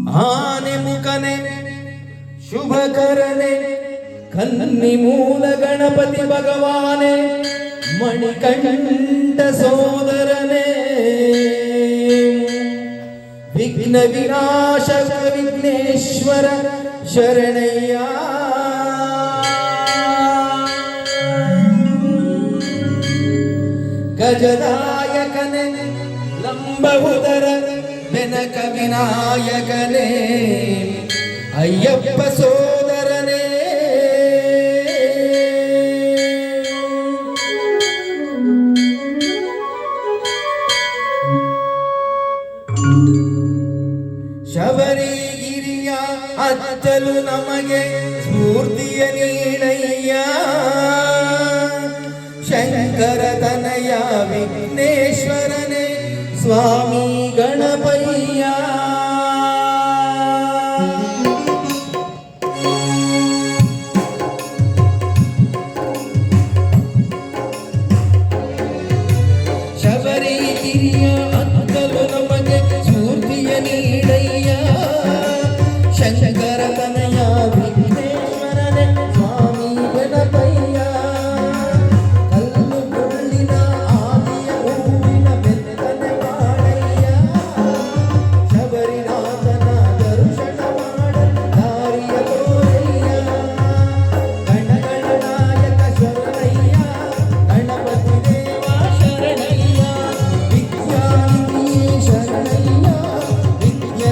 ಆನೆ ಮುಖನೆ ಶುಭಕರನೆ ಕನ್ನಿ ಮೂಲ ಗಣಪತಿ ಭಗವಾನೆ ಮಣಿಕಂಠ ಸೋದರನೇ ವಿಘ್ನ ವಿನಾಶಕ ವಿಘ್ನೇಶ್ವರ ಶರಣಯ್ಯ ಗಜದಾಯಕನೆ ಲಂಬವುದರ ಬೆನಕ ವಿನಾಯಕನೇ ಅಯ್ಯಪ್ಪ ಸೋದರನೇ ಶಬರಿಗಿರಿಯ ಅಚ್ಚಲು ನಮಗೆ ಸ್ಫೂರ್ತಿಯ ನೀಡಯ್ಯ ಶಂಕರ ತನಯ ವಿಘ್ನೇಶ್ವರನೇ ಸ್ವಾಮಿ ಗಣಪಯ್ಯ ಶಬರಿಗಿರಿಯ ಅಚ್ಚಲು ನಮಗೆ ಸ್ಫೂರ್ತಿಯ ನೀಡಯ್ಯ ಶಂಕರ ತನಯ ವಿಘ್ನೇಶ್ವರನೇ ಸ್ವಾಮಿ ಗಣಪಯ್ಯ ಕಲ್ಲು ಮುಳ್ಳಿನ ಆದಿಯ ಹೂವಿನ ಬೆತ್ತನೆ ಮಾಡಯ್ಯ ಶಬರಿನಾಥನ ದರ್ಶನ ಮಾಡಲು ದಾರಿಯ ತೋರಯ್ಯ ಗಣಗಣ ನಾಯಕ ಶರಣಯ್ಯ ಗಣಪತಿ ದೇವ ಶರಣಯ್ಯ ವಿದ್ಯಾನಿಧಿ ಶರಣಯ್ಯ ವಿದ್ಯಾನಿಧಿ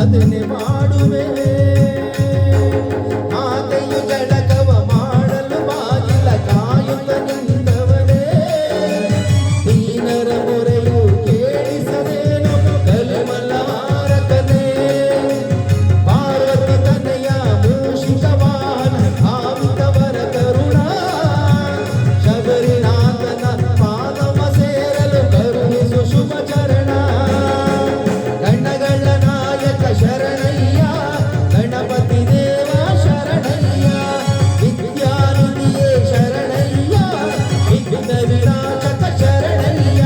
ಅದನ್ನೇ ಮಾಡುವೆ. ಮಾತೆಯು ಜಳಕವ ಮಾಡಲು ಬಾಗಿಲ ಕಾಯುತ್ತ ನಿಂತವನೇ, ದೀನರ ಮೊರೆಯು ಕೇಳಿಸದೇನು ಕಲಿಮಲಾರಕನೇ. ಪಾರ್ವತಿ ತನಯ ಮೂಷಿಕವಾಹನ ಆವಿತವರ ಕರುಣ, ಶಬರಿನಾಥನ ಪಾದವ ಸೇರಲು ಕರುಣಿಸು ಶುಭ ಚರಣ. ಗಣಗಳ ನಾಯಕ ಶರಣಯ್ಯ, ಗಣಪತಿ ದೇವ ಶರಣಯ್ಯ, ವಿದ್ಯಾನಿಧಿಯೇ ಶರಣಯ್ಯ, ವಿಘ್ನ ವಿನಾಶಕ ಶರಣಯ್ಯ.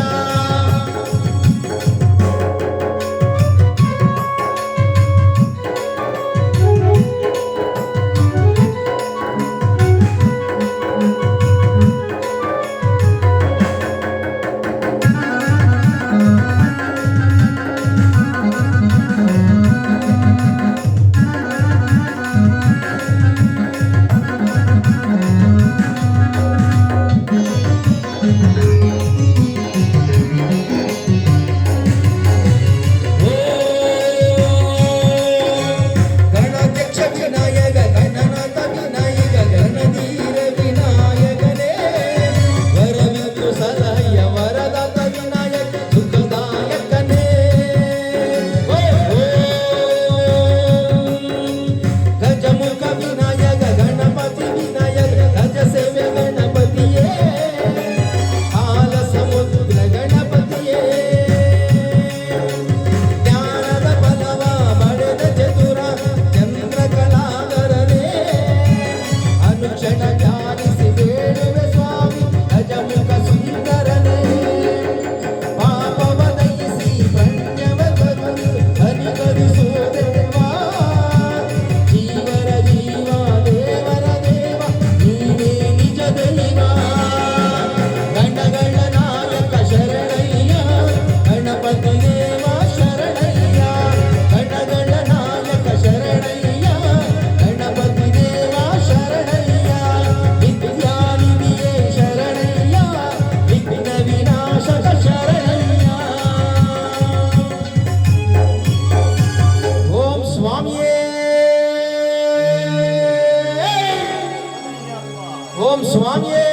ಗಣಾಧ್ಯಕ್ಷ ವಿನಾಯಕ ಗಣನಾಥ ವಿನಾಯಕ ಗಣಧೀರ ವಿನಾಯಕನೇ, ವರವಿತ್ತು ಸಲಹ್ಯ ವರದಾತ ವಿನಾಯಕ ಸುಖದಾಯಕನೇ. ಗಜಮುಖ ವಿನಾಯಕ ಗಣಪತಿ ವಿನಾಯಕ ಗಜ ಸೇವೆ ಗಣಪತಿಯೇ, ಹಾಲ ಸಮುದ್ರ ಗಣಪತಿಯೇ, ಜ್ಞಾನದ ಬಲವ ಪಡೆದ ಚತುರ ಚಂದ್ರಕಲಾಧರನೇ, ಅನುಕ್ಷಣ ಧ್ಯಾನಿಸಿ ಬೇಡುವೆ ಸ್ವಾಮಿ ಗಜಮುಖ ಸುಂದರನೇ. ಪಾಪವ ದಯಿಸಿ ಪುಣ್ಯವ ತರುವುದು ಹರಿಕರಿಸುವ ದೇವಾ, ಜೀವರ ಜೀವ ದೇವರ ದೇವ ನೀನೇ ನಿಜ ದೈವ. ಗಣಗಳ ನಾಯಕ ಶರಣಯ್ಯ, ಗಣಪತಿ ದೇವ ಶರಣಯ್ಯ, ಗಣಗಳ ನಾಯಕ ಶರಣಯ್ಯ, ಗಣಪತಿ ದೇವ ಶರಣಯ್ಯ, ವಿದ್ಯಾನಿಧಿಯೇ ಶರಣಯ್ಯ, ವಿಘ್ನ ವಿನಾಶಕ ಶರಣಯ್ಯ. ಓಂ ಸ್ವಾಮಿಯೇ, ಓಂ ಸ್ವಾಮಿಯೇ.